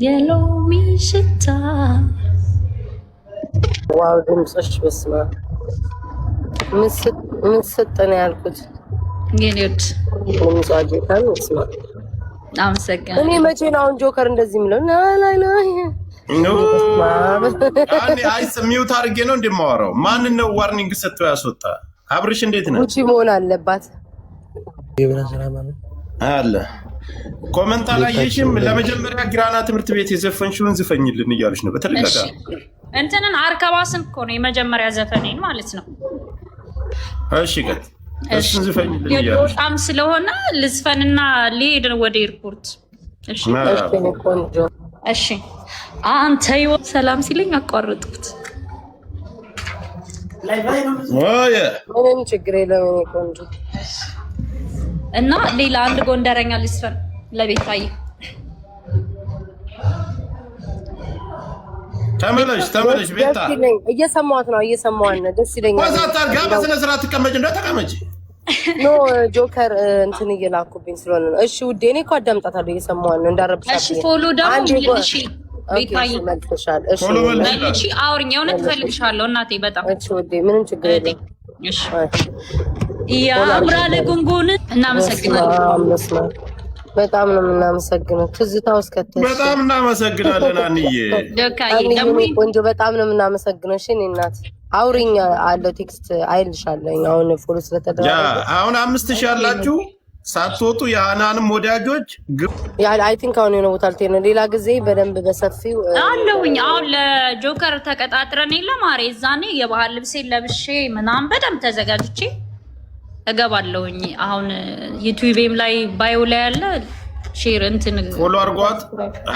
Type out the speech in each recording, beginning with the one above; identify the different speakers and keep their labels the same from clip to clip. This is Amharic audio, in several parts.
Speaker 1: የሎሚ ሽታ
Speaker 2: ዋው ድምፅሽ በስመ አብ ምን ሰጠን ያልኩት
Speaker 1: የኔት
Speaker 2: ድምጿ ጌታን በስመ አብ
Speaker 1: አመሰግናለሁ።
Speaker 2: እኔ መቼ ነው አሁን ጆከር እንደዚህ የሚለው ላይ
Speaker 3: ነው አይስ ሚውት አድርጌ ነው እንደማወራው። ማን ነው ዋርኒንግ ሰጥቶ ያስወጣ? አብርሽ እንዴት ነው?
Speaker 2: ውጪ መሆን አለባት
Speaker 3: አለ ኮሜንት አላየሽም? ለመጀመሪያ ግራና ትምህርት ቤት የዘፈንሽውን ዝፈኝልን እያሉሽ ነው በተለቀቀ
Speaker 1: እንትንን አርከባስን እኮ ነው የመጀመሪያ ዘፈኔን ማለት ነው።
Speaker 3: እሺ ቀጥ እሱን ዝፈኝልን እያሉሽ
Speaker 1: በጣም ስለሆነ ልዝፈንና ልሄድ ወደ ኤርፖርት። እሺ እሺ አንተ ይወት ሰላም ሲለኝ አቋረጥኩት።
Speaker 3: ወየ
Speaker 2: ምንም ችግር የለም እኔ ቆንጆ
Speaker 1: እና ሌላ አንድ ጎንደረኛ ልስፈን ለቤታዬ።
Speaker 3: ተመለሽ ቤታ
Speaker 2: እየሰማሁት ነው ደስ ይለኛል።
Speaker 3: ወዛታ ጋር በስነ ስርዓት ተቀመጭ ተቀመጭ።
Speaker 2: ኖ ጆከር እንትን እየላኩብኝ ስለሆነ ነው። እሺ ውዴ እኔ እኮ አዳምጣታለሁ እየሰማሁት ነው እንዳረብሻት።
Speaker 1: እሺ ፎሎ ደግሞ እሺ ቤታዬ
Speaker 2: መልክሻል። እሺ
Speaker 1: እሺ አውሪኝ የእውነት እፈልግሻለሁ እናቴ በጣም
Speaker 2: እሺ ውዴ ምንም ችግር የለም።
Speaker 1: እሺ ያምራል ጉንጉን እናመሰግናለን።
Speaker 2: በጣም ነው የምናመሰግነው። ትዝታው እስከተሽ
Speaker 3: በጣም እናመሰግናለን። አንዬ
Speaker 1: ዶካዬ ደግሞ
Speaker 2: ቆንጆ በጣም ነው የምናመሰግነው። እሺ እኔ እናት አውሪኝ አለው ቴክስት አይልሻለሁ። አሁን ፎሎ ስለተደረገ
Speaker 3: አሁን 5000 ያላችሁ ሳትወጡ የአናንም ወዳጆች
Speaker 2: አይ ቲንክ አሁን የሆነ ቦታ ልትሄድ ነው። ሌላ ጊዜ በደንብ በሰፊው
Speaker 1: አለውኝ። አሁን ለጆከር ተቀጣጥረን የለ ማሬ እዛኔ የባህል ልብሴን ለብሼ ምናምን በደንብ ተዘጋጅቼ እገባለሁኝ። አሁን ዩቲዩብም ላይ ባዮ ላይ ያለ ሼር እንትን
Speaker 3: ፎሎ አድርጓት።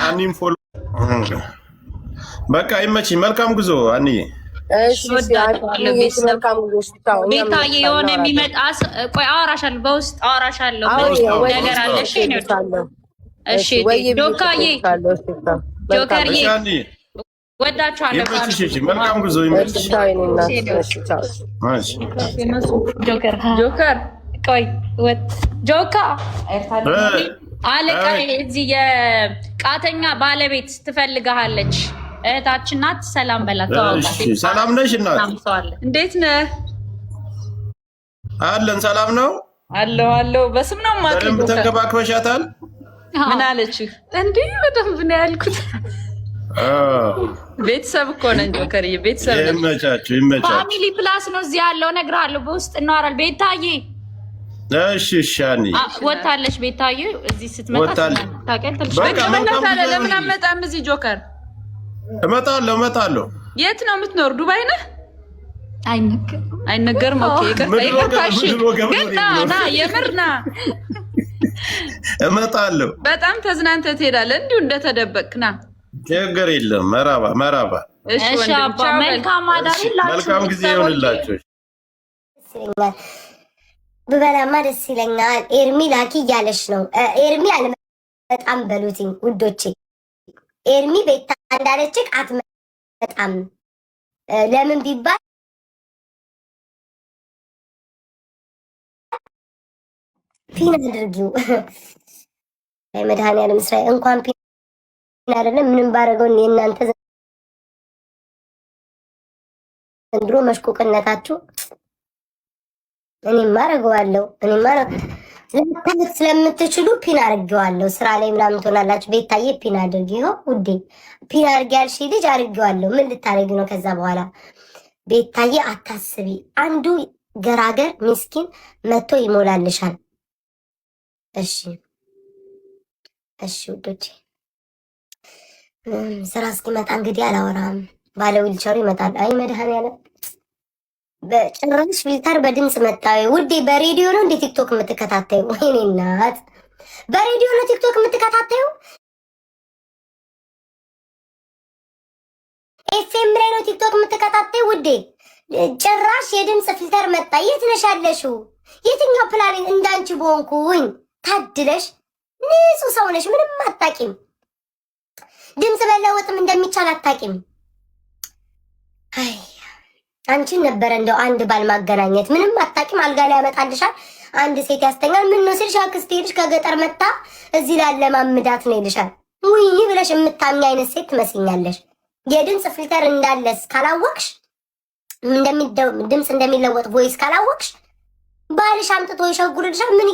Speaker 3: አኒም ፎሎ በቃ ይመች። መልካም ጉዞ አንዬ።
Speaker 2: እሺ መልካም ጉዞ።
Speaker 1: ቤታዬ የሆነ የሚመጣ ቆይ አወራሻለሁ፣ በውስጥ አወራሻለሁ ነገር አለ። እሺ ዶካዬ ጆከርዬ ወዳችኋለሁ።
Speaker 3: መልካም ጉዞ ይመችሽ።
Speaker 1: ጆከር ቆይ ጆካ አለቃ እዚህ የቃተኛ ባለቤት ትፈልግሃለች። እህታችን ናት። ሰላም በላት።
Speaker 3: ሰላም ነሽ እናት?
Speaker 1: እንዴት ነህ?
Speaker 3: አለን ሰላም ነው
Speaker 1: አለው። በስም ነው ማለት
Speaker 3: በደንብ ተንከባክበሻታል?
Speaker 1: ምን አለችህ? እንዲህ በደንብ ነው ያልኩት። ቤተሰብ እኮ ነን ጆከርዬ፣ ቤተሰብ ነን።
Speaker 3: ይመቻችሁ።
Speaker 1: ፋሚሊ ፕላስ ነው እዚህ ያለው። እነግርሃለሁ፣ በውስጥ እናወራለን። ቤታዬ
Speaker 3: እሺ ሻኒ
Speaker 1: ወታለች። ቤታዬ እዚህ ስትመጣ ታውቂያለሽ። ለምን አትመጣም እዚህ ጆከር?
Speaker 3: እመጣለሁ።
Speaker 1: የት ነው የምትኖር? ዱባይ ነህ? አይነገርም። ኦኬ ይቅርታሽ፣ ግን ና የምር ና።
Speaker 3: እመጣለሁ።
Speaker 1: በጣም ተዝናንተህ ትሄዳለህ እንዲሁ እንደተደበቅክ ና።
Speaker 3: ችግር የለም። መራባ።
Speaker 1: እሺ አባ መልካም አዳር ይላችሁ።
Speaker 3: መልካም ጊዜ ይሁንላችሁ።
Speaker 4: ብበላማ ደስ ይለኛል። ኤርሚ ላኪ እያለች ነው። ኤርሚ አልመጣም በሉትኝ ውዶቼ። ኤርሚ ቤታ እንዳለችህ አትመጣም። ለምን ቢባል ፒን አድርጊው። መድኃኒዓለም እስራኤል እንኳን ፒን አይደለም ምንም ባደረገው የእናንተ ዘንድሮ መሽቆቅነታችሁ እኔማ አደርገዋለሁ። ለምታለት ስለምትችሉ ፒን አድርጌዋለሁ። ስራ ላይ ምናምን ትሆናላችሁ። ቤታዬ ፒን አድርጊ። ይኸው ውዴ ፒን አድርጊ ያልሽ ልጅ አድርጌዋለሁ። ምን ልታደርጊ ነው? ከዛ በኋላ ቤታዬ አታስቢ፣ አንዱ ገራገር ምስኪን መጥቶ ይሞላልሻል። እሺ ውዶቼ ስራ እስኪመጣ እንግዲህ አላወራም። ባለ ዊልቸሩ ይመጣል። አይ መድኃኒዓለም በጭራሽ ፊልተር በድምፅ መጣ። ውዴ በሬዲዮ ነው እንዴ ቲክቶክ የምትከታተዩ? ወይኔ እናት በሬዲዮ ነው ቲክቶክ የምትከታተዩ? ኤፍኤም ላይ ነው ቲክቶክ የምትከታተዩ? ውዴ ጭራሽ የድምፅ ፊልተር መጣ። የት ነሽ ያለሽው? የትኛው ፕላኔት እንዳንቺ በሆንኩኝ። ታድለሽ ንጹህ ሰው ነሽ። ምንም አታቂም። ድምፅ መለወጥም እንደሚቻል አታቂም። አይ አንቺን ነበረ እንደው አንድ ባል ማገናኘት። ምንም አታቂም። አልጋ ላይ ያመጣልሻል። አንድ ሴት ያስተኛል። ምን ነው ስልሽ አክስቴ ልጅ ከገጠር መጣ እዚህ ላለ ማምዳት ነው ይልሻል። ውይ ብለሽ የምታምኝ አይነት ሴት ትመስኛለሽ። የድምፅ ፊልተር እንዳለስ ካላወቅሽ ድምፅ እንደሚለወጥ ቮይስ ካላወቅሽ ባልሽ አምጥቶ ይሸጉርልሻል። ምን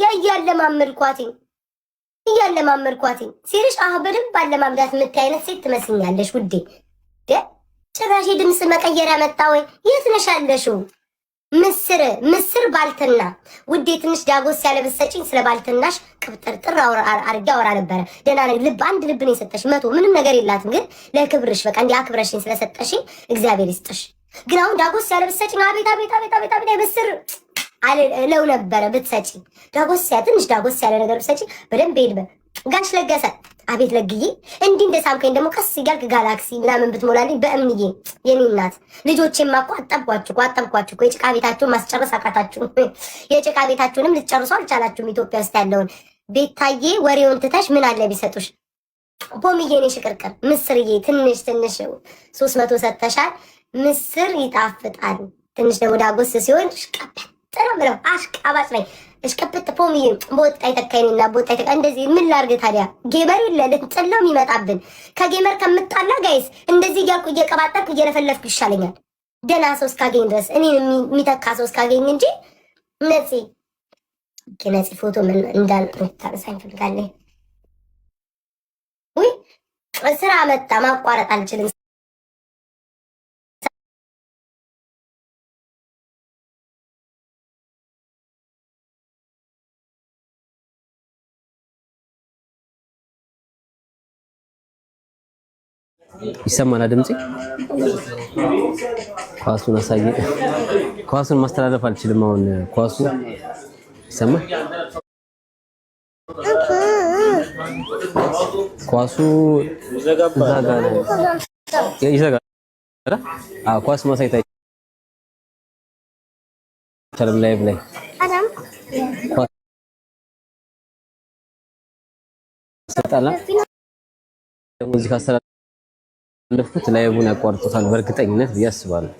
Speaker 4: እያለማመድኳትኝ ሲልሽ በደንብ ባለማምዳት የምታይ አይነት ሴት ትመስኛለሽ ውዴ። ጭራሽ የድምፅ መቀየሪያ መጣ ወይ? የት ነሽ ያለሽው? ምስር ባልትና ውዴ። ትንሽ ዳጎስ ያለ ብትሰጪኝ ስለ ባልትናሽ ቅብጥርጥር አድርጌ አወራ ነበረ። ደህና ልብ አንድ ልብ ነው የሰጠሽ፣ 100 ምንም ነገር የላትም ግን ለክብርሽ በቃ እንዲህ አክብረሽኝ ስለሰጠሽኝ እግዚአብሔር ይስጥሽ። ግን አሁን ዳጎስ ያለ ብትሰጪኝ አቤት ምስር አለው ነበረ ብትሰጪኝ። ትንሽ ዳጎስ ያለ ነገር ብትሰጪኝ በደንብ ሄድ። ጋሽ ለገሰ አቤት ለግዬ እንዲህ እንደሳምከኝ ደግሞ ቀስ እያልክ ጋላክሲ ምናምን ብትሞላልኝ በእምንዬ የኔ እናት። ልጆቼማ እኮ አጠብኳችሁ። የጭቃ ቤታችሁን ማስጨረስ አቃታችሁ። የጭቃ ቤታችሁንም ልትጨርሱ አልቻላችሁም። ኢትዮጵያ ውስጥ ያለውን ቤታዬ ወሬውን ትተሽ ምን አለ ቢሰጡሽ? ፖምዬ እኔ ሽቅርቅር ምስርዬ ትንሽ 300 ሰጥተሻል። ምስር ይጣፍጣል። ትንሽ ደግሞ ዳጎስ ሲሆን ሽቀበጥ ነው ብለው አሽቃባጭ ላይ እሽቀበጥ ፖምዬ በወጣ ይተካይና እንደዚህ ምን ላርግ ታዲያ? ጌመር የለልን ጥለው የሚመጣብን ከጌመር ከምጣላ ጋይስ እንደዚህ እያልኩ እየቀባጠርኩ እየለፈለፍኩ ይሻለኛል። ደህና ሰው እስካገኝ ድረስ እኔን የሚተካ ሰው እስካገኝ እንጂ ነፂ ፎቶ ምን እንዳልታነሳኝ ፈልጋለኝ። ውይ ስራ መጣ ማቋረጥ አልችልም።
Speaker 5: ይሰማል ድምጼ? ኳሱን አሳየ። ኳሱን ማስተላለፍ አልችልም። አሁን ኳሱ ይሰማል። ኳሱ ዘጋጋ ነው ይዘጋ። ኳስ ማሳየት አይቻልም ላይቭ ላይ ሰጣላ ሙዚቃ ለፍት ላይቡን ያቋርጡታል በእርግጠኝነት ብዬ አስባለሁ።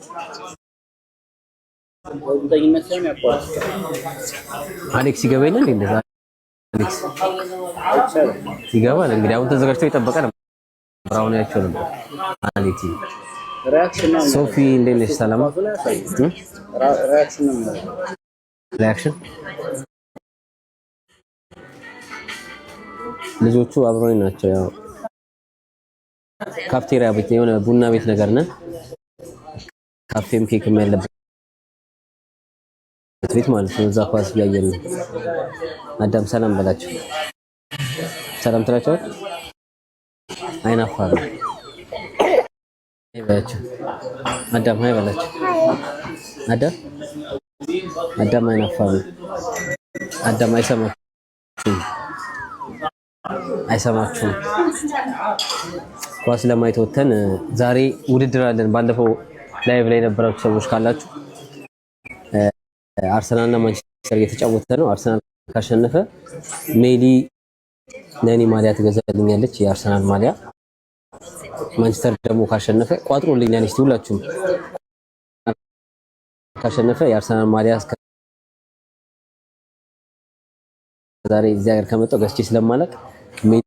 Speaker 5: አሌክስ ይገባል እንዴ? እንደዛ አሌክስ ይገባል እንግዲህ። አሁን ተዘጋጅቶ የጠበቀ ነው። ብራውን ያቸው ነበር አሌክስ። ሶፊ እንዴት ነሽ? ሰላም ሪአክሽን ልጆቹ አብረውኝ ናቸው። ያው ካፍቴሪያ ቤት የሆነ ቡና ቤት ነገር ነን። ካፌም ኬክም ያለበት ቤት ማለት ነው። እዛ ኳስ እያየን ነው። አዳም ሰላም በላቸው። ሰላም ትላቸው። አይናፋር ይበላቸው። አዳም ሃይ በላቸው። አዳም አይናፋር። አዳም አይሰማችሁም። ኳስ ለማየት ወተን ዛሬ ውድድር አለን። ባለፈው ላይቭ ላይ የነበራችሁ ሰዎች ካላችሁ አርሰናልና ማንቸስተር እየተጫወተ ነው። አርሰናል ካሸነፈ ሜሊ ለኔ ማሊያ ትገዛልኛለች፣ የአርሰናል ማሊያ። ማንቸስተር ደግሞ ካሸነፈ ቋጥሮልኛለች። ሁላችሁም ካሸነፈ የአርሰናል ማሊያ ዛሬ እዚህ ሀገር ከመጣሁ ገዝቼ ስለማላቅ ሜሊ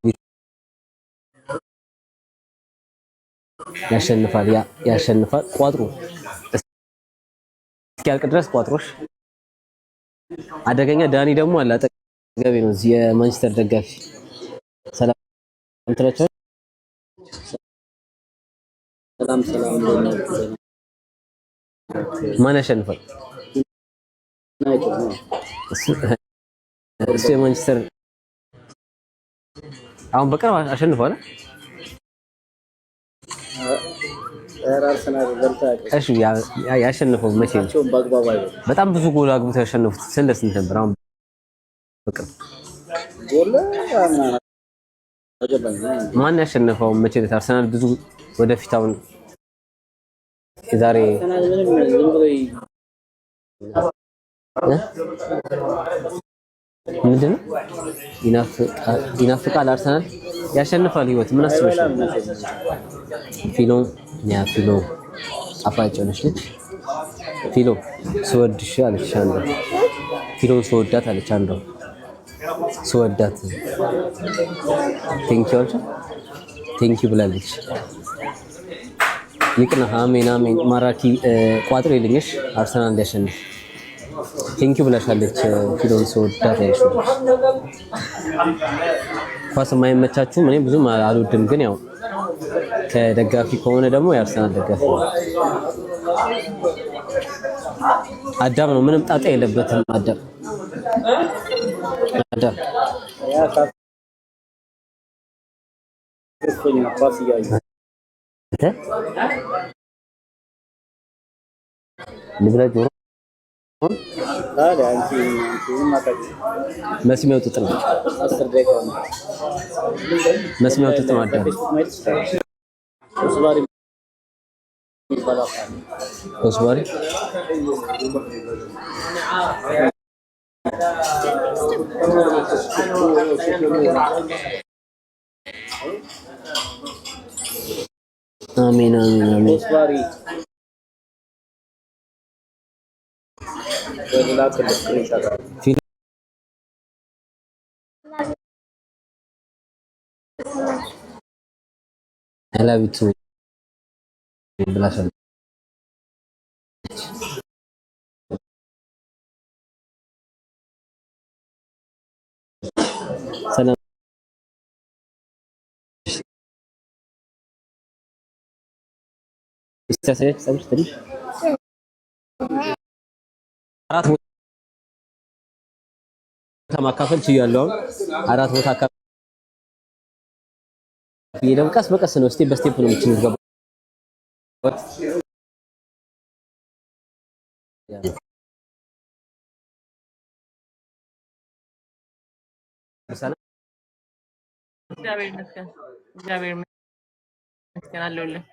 Speaker 5: ያሸንፋል። ቋጥሮ እስኪያልቅ ድረስ ቋጥሮሽ አደገኛ። ዳኒ ደግሞ አለ አጠገቤ ነው፣ እዚህ የማንቸስተር ደጋፊ። ሰላም ትላቸው። ሰላም ማን ያሸንፋል? እሱ የማንቸስተር አሁን በቅርብ አሸንፏል። እሺ ያሸነፈው መቼ ነው? በጣም ብዙ ጎል አግብተው ያሸነፉት ስንት ነበር? አሁን በቅርብ ማን ያሸነፈው መቼ ነው? አርሰናል ብዙ ወደፊት አሁን ዛሬ ምንድነው ይናፍቃል። አርሰናል ያሸንፋል። ህይወት ምን አስበሽ ነው? ፊሎ አፋጭ ነሽ ልጅ። ፊሎ ስወድሽ አለች አንዷ። ፊሎን ስወዳት አለች አንዷ። ስወዳት ቴንኪው አለች። ቴንክ ዩ ብላለች። ይቅና አሜን አሜን። ማራኪ ቋጥሮ ይልኝሽ አርሰናል እንዲያሸንፍ ቴንክ ዩ ብላሻለች። ፊሎን ሰውዳት ያይሽ ኳስ የማይመቻችሁ እኔ ብዙም አልወድም፣ ግን ያው ከደጋፊ ከሆነ ደግሞ የአርሰናል ደጋፊ አዳም ነው። ምንም ጣጣ የለበትም። አዳም መስሚያው ጥጥ ነው። መስሚያው ጥጥ ነው። አዳም ኮስባሪ አሜን አሜን አሜን። አላቢቱ ብላሻል ሰላም استسعدت صبر تريش አራት ቦታ ማካፈል ችያለሁ። አራት ቦታ አካፍዬ ደግሞ ቀስ በቀስ ነው ስቴፕ በስቴፕ ነው የምትገባው።
Speaker 6: እግዚአብሔር ይመስገን አለሁልህ።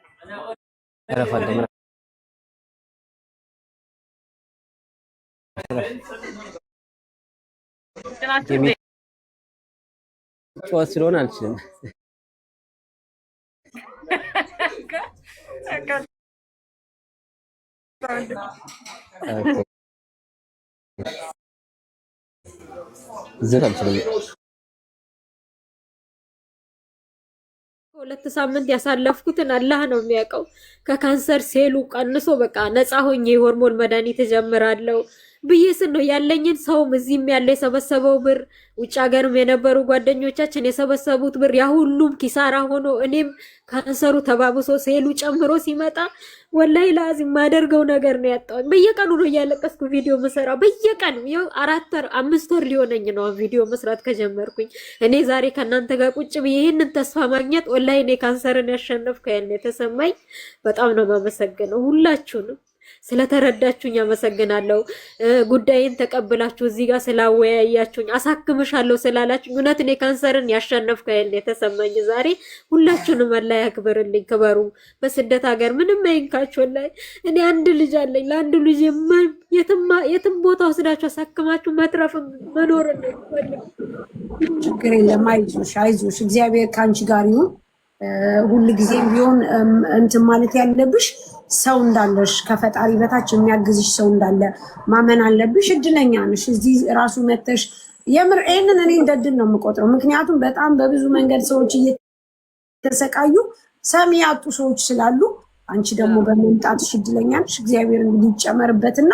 Speaker 6: ጨዋታ ስለሆነ አልችልም።
Speaker 7: ሁለት ሳምንት ያሳለፍኩትን አላህ ነው የሚያውቀው። ከካንሰር ሴሉ ቀንሶ በቃ ነፃ ሆኜ የሆርሞን መድኃኒት እጀምራለሁ ብዬ ስል ነው ያለኝን ሰውም እዚህም ያለ የሰበሰበው ብር ውጭ ሀገርም የነበሩ ጓደኞቻችን የሰበሰቡት ብር ያ ሁሉም ኪሳራ ሆኖ እኔም ካንሰሩ ተባብሶ ሴሉ ጨምሮ ሲመጣ ወላሂ ላዚም ማደርገው ነገር ነው ያጣሁኝ። በየቀኑ ነው እያለቀስኩ ቪዲዮ መስራው በየቀኑ ይኸው 4-5 ወር ሊሆነኝ ነው ቪዲዮ መስራት ከጀመርኩኝ። እኔ ዛሬ ከእናንተ ጋር ቁጭ ብዬ ይህንን ተስፋ ማግኘት ወላሂ እኔ ካንሰርን ያሸነፍኩ ያን የተሰማኝ በጣም ነው የማመሰግነው። ሁላችሁንም ስለተረዳችሁኝ አመሰግናለሁ። ጉዳይን ተቀብላችሁ እዚህ ጋር ስላወያያችሁኝ አሳክምሻለሁ ስላላችሁ እውነት እኔ ካንሰርን ያሸነፍኩ ያን የተሰማኝ ዛሬ። ሁላችሁንም አላህ ያክብርልኝ፣ ክበሩ። በስደት ሀገር ምንም አይንካችሁ። ወላሂ እኔ አንድ ልጅ አለኝ። ለአንድ ልጅ የትም ቦታ ወስዳችሁ አሳክማችሁ መትረፍ መኖር ነው።
Speaker 8: ችግር የለም። አይዞሽ አይዞሽ፣ እግዚአብሔር ከአንቺ ጋር ይሁን። ሁሉ ጊዜም ቢሆን እንትን ማለት ያለብሽ ሰው እንዳለሽ ከፈጣሪ በታች የሚያግዝሽ ሰው እንዳለ ማመን አለብሽ። እድለኛ ነሽ እዚህ ራሱ መተሽ። የምር ይሄንን እኔ እንደ እድል ነው የምቆጥረው። ምክንያቱም በጣም በብዙ መንገድ ሰዎች እየተሰቃዩ ሰሚ ያጡ ሰዎች ስላሉ፣ አንቺ ደግሞ በመምጣትሽ እድለኛ ነሽ። እግዚአብሔር እንግዲህ ይጨመርበትና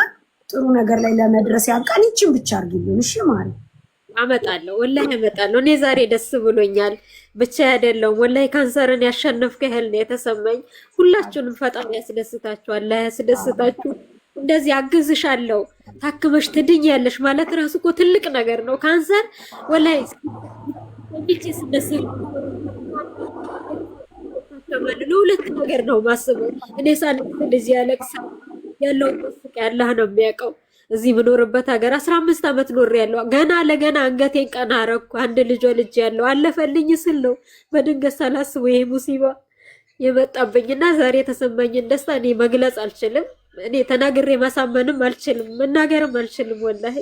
Speaker 8: ጥሩ ነገር ላይ ለመድረስ ያብቃን። ይችን ብቻ አድርጊልን እሺ ማለት
Speaker 7: አመጣለሁ ወላሂ አመጣለሁ። እኔ ዛሬ ደስ ብሎኛል። ብቻ አይደለም ወላሂ ካንሰርን ያሸነፍኩ ያህል ነው የተሰማኝ። ሁላችሁንም ፈጣሪ ያስደስታችሁ፣ አላህ ያስደስታችሁ። እንደዚህ አግዝሻለሁ ታክመሽ ትድኛለሽ ማለት ራሱ እኮ ትልቅ ነገር ነው። ካንሰር ወላሂ ለሁለት ነገር ነው ማስበው። እኔ ሳልክ እንደዚህ ያለው መስቀ ያላህ ነው የሚያውቀው። እዚህ ምኖርበት ሀገር 15 ዓመት ኖር ያለው ገና ለገና አንገቴን ቀና አረኩ። አንድ ልጅ ያለው አለፈልኝ ስል ነው በድንገት ሳላስበው ይሄ ሙሲባ የመጣብኝና ዛሬ የተሰማኝን ደስታ እኔ መግለጽ አልችልም። እኔ ተናግሬ ማሳመንም አልችልም፣ መናገርም አልችልም። ወላሂ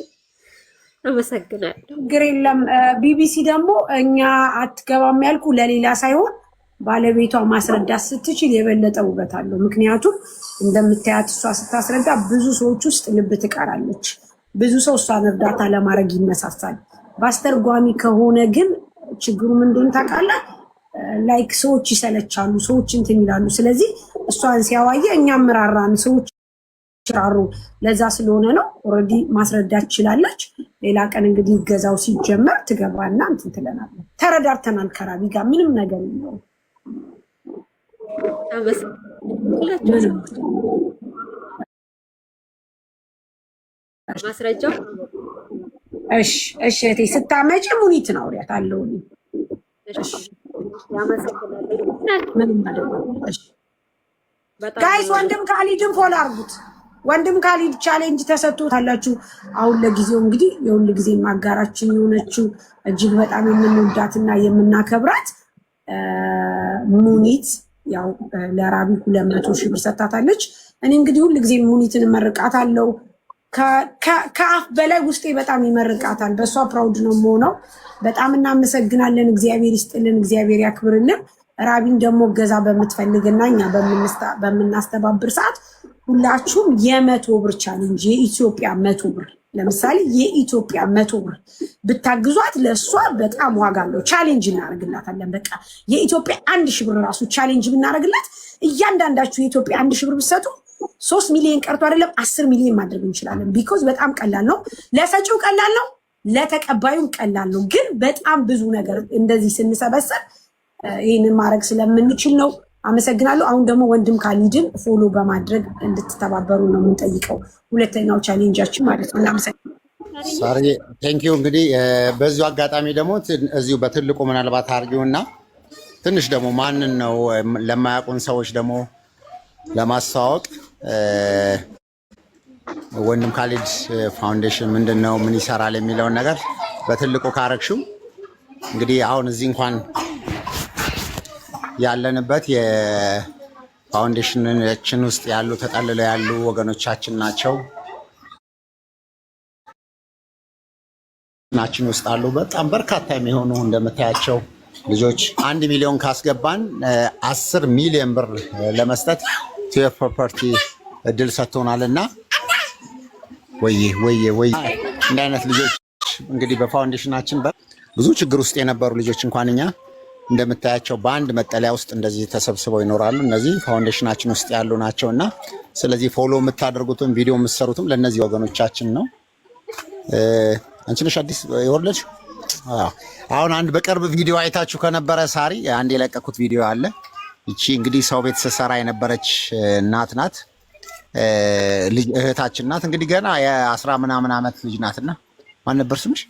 Speaker 7: አመሰግናለሁ።
Speaker 8: ችግር የለም። ቢቢሲ ደግሞ እኛ አትገባም ያልኩ ለሌላ ሳይሆን ባለቤቷ ማስረዳት ስትችል የበለጠ ውበት አለው። ምክንያቱም እንደምታያት እሷ ስታስረዳ ብዙ ሰዎች ውስጥ ልብ ትቀራለች። ብዙ ሰው እሷን እርዳታ ለማድረግ ይነሳሳል። በአስተርጓሚ ከሆነ ግን ችግሩ ምንድን ታውቃለህ? ላይክ ሰዎች ይሰለቻሉ፣ ሰዎች እንትን ይላሉ። ስለዚህ እሷን ሲያዋየ እኛም ምራራን ሰዎች ራሩ ለዛ ስለሆነ ነው። ኦልሬዲ ማስረዳት ትችላለች። ሌላ ቀን እንግዲህ ገዛው ሲጀመር ትገባና እንትን ትለናለች። ተረዳርተናል። ከራቢ ጋር ምንም ነገር የለውም።
Speaker 7: ማስረጃው
Speaker 8: እሺ እህቴ ስታመጪ ሙኒት ነው አውሪያት አለው። እሺ ምንም አይደለም። እሺ ጋይስ ወንድም ካሊድን ፎሎ አድርጉት። ወንድም ካሊድ ቻሌንጅ ተሰጥቶታላችሁ። አሁን ለጊዜው እንግዲህ የሁሉ ጊዜ ማጋራችን የሆነችው እጅግ በጣም የምንወዳትና የምናከብራት ሙኒት ያው ለራቢ 200 ሺህ ብር ሰጣታለች። እኔ እንግዲህ ሁሉ ጊዜ ሙኒትን መርቃታለሁ። ከአፍ በላይ ውስጤ በጣም ይመርቃታል። በእሷ ፕራውድ ነው የምሆነው። በጣም እናመሰግናለን። እግዚአብሔር ይስጥልን፣ እግዚአብሔር ያክብርልን። ራቢን ደግሞ ገዛ በምትፈልግና እኛ በምናስተባብር ሰዓት ሁላችሁም የ100 ብር ቻሌንጅ የኢትዮጵያ 100 ብር ለምሳሌ የኢትዮጵያ 100 ብር ብታግዟት ለእሷ በጣም ዋጋ አለው። ቻሌንጅ እናደርግላታለን። በቃ የኢትዮጵያ 1000 ብር ራሱ ቻሌንጅ ብናደርግላት እያንዳንዳችሁ የኢትዮጵያ 1000 ብር ብትሰጡ 3 ሚሊዮን ቀርቶ አይደለም 10 ሚሊዮን ማድረግ እንችላለን። ቢኮዝ በጣም ቀላል ነው። ለሰጪው ቀላል ነው፣ ለተቀባዩም ቀላል ነው። ግን በጣም ብዙ ነገር እንደዚህ ስንሰበሰብ ይህንን ማድረግ ስለምንችል ነው። አመሰግናለሁ። አሁን ደግሞ ወንድም ካሊድን ፎሎ በማድረግ እንድትተባበሩ ነው የምንጠይቀው። ሁለተኛው ቻሌንጃችን ማለት ነው። እናመሰግናለን።
Speaker 9: ሳሪ ቴንኪዩ። እንግዲህ በዚሁ አጋጣሚ ደግሞ እዚሁ በትልቁ ምናልባት አርጊውና ትንሽ ደግሞ ማንን ነው ለማያውቁን ሰዎች ደግሞ ለማስተዋወቅ ወንድም ካሊድ ፋውንዴሽን ምንድን ነው፣ ምን ይሰራል የሚለውን ነገር በትልቁ ካረግሽው እንግዲህ አሁን እዚህ እንኳን ያለንበት የፋውንዴሽናችን ውስጥ ያሉ ተጠልለው ያሉ ወገኖቻችን ናቸው። ናችን ውስጥ አሉ በጣም በርካታ የሚሆኑ እንደምታያቸው ልጆች 1 ሚሊዮን ካስገባን 10 ሚሊዮን ብር ለመስጠት ቲዩብ ፕሮፐርቲ እድል ሰጥቶናልና ወይዬ እንደ አይነት ልጆች እንግዲህ በፋውንዴሽናችን ብዙ ችግር ውስጥ የነበሩ ልጆች እንኳን እኛ እንደምታያቸው በአንድ መጠለያ ውስጥ እንደዚህ ተሰብስበው ይኖራሉ። እነዚህ ፋውንዴሽናችን ውስጥ ያሉ ናቸውና ስለዚህ ፎሎ የምታደርጉትም ቪዲዮ የምትሰሩትም ለነዚህ ወገኖቻችን ነው። አንቺ ነሽ አዲስ የወርለች አሁን አንድ በቅርብ ቪዲዮ አይታችሁ ከነበረ ሳሪ አንድ የለቀኩት ቪዲዮ አለ። እቺ እንግዲህ ሰው ቤት ስትሰራ የነበረች እናት ናት፣ እህታችን ናት። እንግዲህ ገና የ10 ምናምን ዓመት ልጅ ናትና ማን ነበር ስምሽ?